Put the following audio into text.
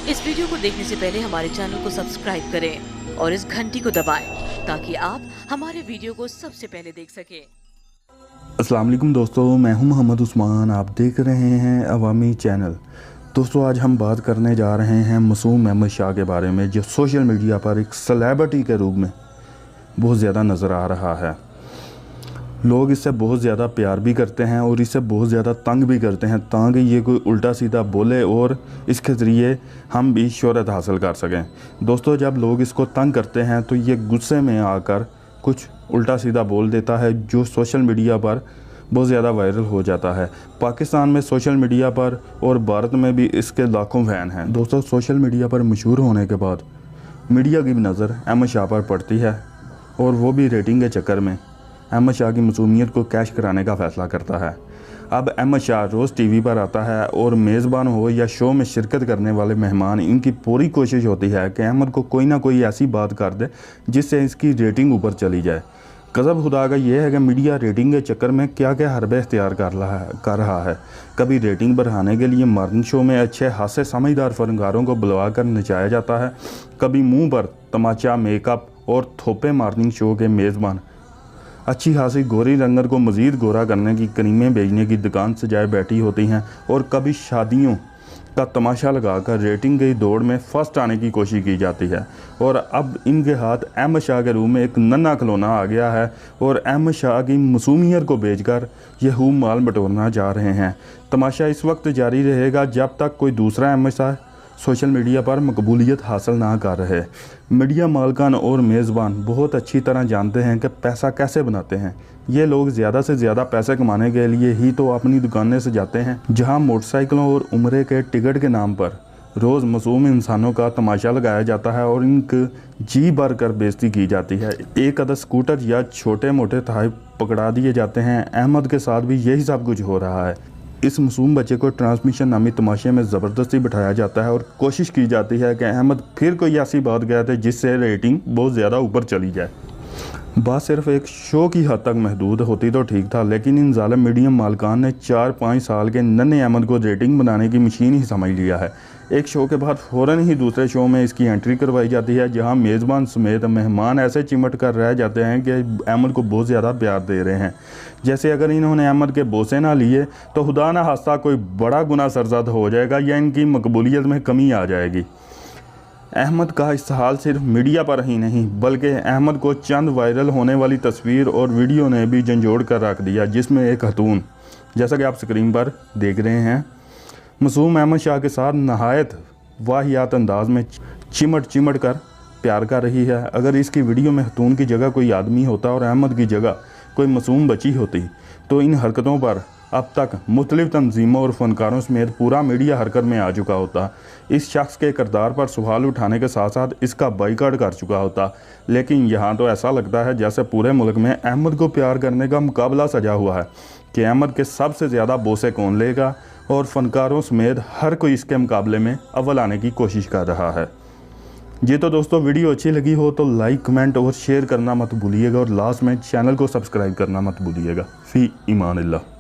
इस वीडियो को देखने से पहले हमारे चैनल को सब्सक्राइब करें और इस घंटी को दबाएं ताकि आप हमारे वीडियो को सबसे पहले देख सकें। अस्सलाम वालेकुम दोस्तों, मैं हूं मोहम्मद उस्मान। आप देख रहे हैं अवामी चैनल। दोस्तों, आज हम बात करने जा रहे हैं मासूम अहमद शाह के बारे में, जो सोशल मीडिया पर एक सेलिब्रिटी के रूप में बहुत ज़्यादा नज़र आ रहा है। लोग इससे बहुत ज़्यादा प्यार भी करते हैं और इससे बहुत ज़्यादा तंग भी करते हैं ताकि ये कोई उल्टा सीधा बोले और इसके ज़रिए हम भी शोहरत हासिल कर सकें। दोस्तों, जब लोग इसको तंग करते हैं तो ये गुस्से में आकर कुछ उल्टा सीधा बोल देता है, जो सोशल मीडिया पर बहुत ज़्यादा वायरल हो जाता है। पाकिस्तान में सोशल मीडिया पर और भारत में भी इसके लाखों फैन हैं। दोस्तों, सोशल मीडिया पर मशहूर होने के बाद मीडिया की भी नज़र अहमद शाह पर पड़ती है और वो भी रेटिंग के चक्कर में अहमद शाह की मासूमियत को कैश कराने का फ़ैसला करता है। अब अहमद शाह रोज़ टीवी पर आता है और मेज़बान हो या शो में शिरकत करने वाले मेहमान, इनकी पूरी कोशिश होती है कि अहमद को कोई ना कोई ऐसी बात कर दे जिससे इसकी रेटिंग ऊपर चली जाए। गज़ब खुदा का ये है कि मीडिया रेटिंग के चक्कर में क्या क्या हरबे इख्तियार कर रहा है। कभी रेटिंग बढ़ाने के लिए मॉर्निंग शो में अच्छे हास्य समझदार फनकारों को बुलवा कर नचाया जाता है। कभी मुंह पर तमाचा, मेकअप और थोपे मॉर्निंग शो के मेज़बान अच्छी खासी गोरी रंगत को मज़ीद गोरा करने की क्रीमें बेचने की दुकान सजाए बैठी होती हैं। और कभी शादियों का तमाशा लगाकर रेटिंग की दौड़ में फर्स्ट आने की कोशिश की जाती है। और अब इनके हाथ अहमद शाह के रूप में एक नन्हा खिलौना आ गया है और अहमद शाह की मासूमियत को बेचकर ये खूब माल बटोरना जा रहे हैं। तमाशा इस वक्त जारी रहेगा जब तक कोई दूसरा अहमद शाह सोशल मीडिया पर मकबूलियत हासिल ना कर रहे। मीडिया मालकान और मेज़बान बहुत अच्छी तरह जानते हैं कि पैसा कैसे बनाते हैं। ये लोग ज़्यादा से ज़्यादा पैसे कमाने के लिए ही तो अपनी दुकानें सजाते हैं, जहां मोटरसाइकिलों और उम्रे के टिकट के नाम पर रोज़ मासूम इंसानों का तमाशा लगाया जाता है और इनकी जी भर कर बेइज्जती की जाती है। एक अदद स्कूटर या छोटे मोटे तहफ़ पकड़ा दिए जाते हैं। अहमद के साथ भी यही सब कुछ हो रहा है। इस मासूम बच्चे को ट्रांसमिशन नामी तमाशे में ज़बरदस्ती बिठाया जाता है और कोशिश की जाती है कि अहमद फिर कोई ऐसी बात कहे थे जिससे रेटिंग बहुत ज़्यादा ऊपर चली जाए। बात सिर्फ एक शो की हद तक महदूद होती तो ठीक था, लेकिन इन जालिम मीडिया मालकान ने 4-5 साल के नन्हे अहमद को रेटिंग बनाने की मशीन ही समझ लिया है। एक शो के बाद फ़ौरन ही दूसरे शो में इसकी एंट्री करवाई जाती है, जहां मेज़बान समेत मेहमान ऐसे चिमट कर रह जाते हैं कि अहमद को बहुत ज़्यादा प्यार दे रहे हैं। जैसे अगर इन्होंने अहमद के बोसे ना लिए तो खुदा ना खास्ता कोई बड़ा गुनाह सरज़द हो जाएगा या इनकी मकबूलियत में कमी आ जाएगी। अहमद का इस हाल सिर्फ मीडिया पर ही नहीं बल्कि अहमद को चंद वायरल होने वाली तस्वीर और वीडियो ने भी झंझोड़ कर रख दिया, जिसमें एक खतून, जैसा कि आप स्क्रीन पर देख रहे हैं, मासूम अहमद शाह के साथ नहायत वाहियात अंदाज में चिमट कर प्यार कर रही है। अगर इसकी वीडियो में खतून की जगह कोई आदमी होता और अहमद की जगह कोई मासूम बच्ची होती तो इन हरकतों पर अब तक मुख्तलिफ तंजीमों और फनकारों समेत पूरा मीडिया हरकत में आ चुका होता। इस शख्स के किरदार पर सवाल उठाने के साथ साथ इसका बाइकआउट कर चुका होता। लेकिन यहाँ तो ऐसा लगता है जैसे पूरे मुल्क में अहमद को प्यार करने का मुकाबला सजा हुआ है कि अहमद के सबसे ज़्यादा बोसे कौन लेगा, और फनकारों समेत हर कोई इसके मुकाबले में अव्वल आने की कोशिश कर रहा है। जी तो दोस्तों, वीडियो अच्छी लगी हो तो लाइक, कमेंट और शेयर करना मत भूलिएगा और लास्ट में चैनल को सब्सक्राइब करना मत भूलिएगा। फ़ी ईमान अल्लाह।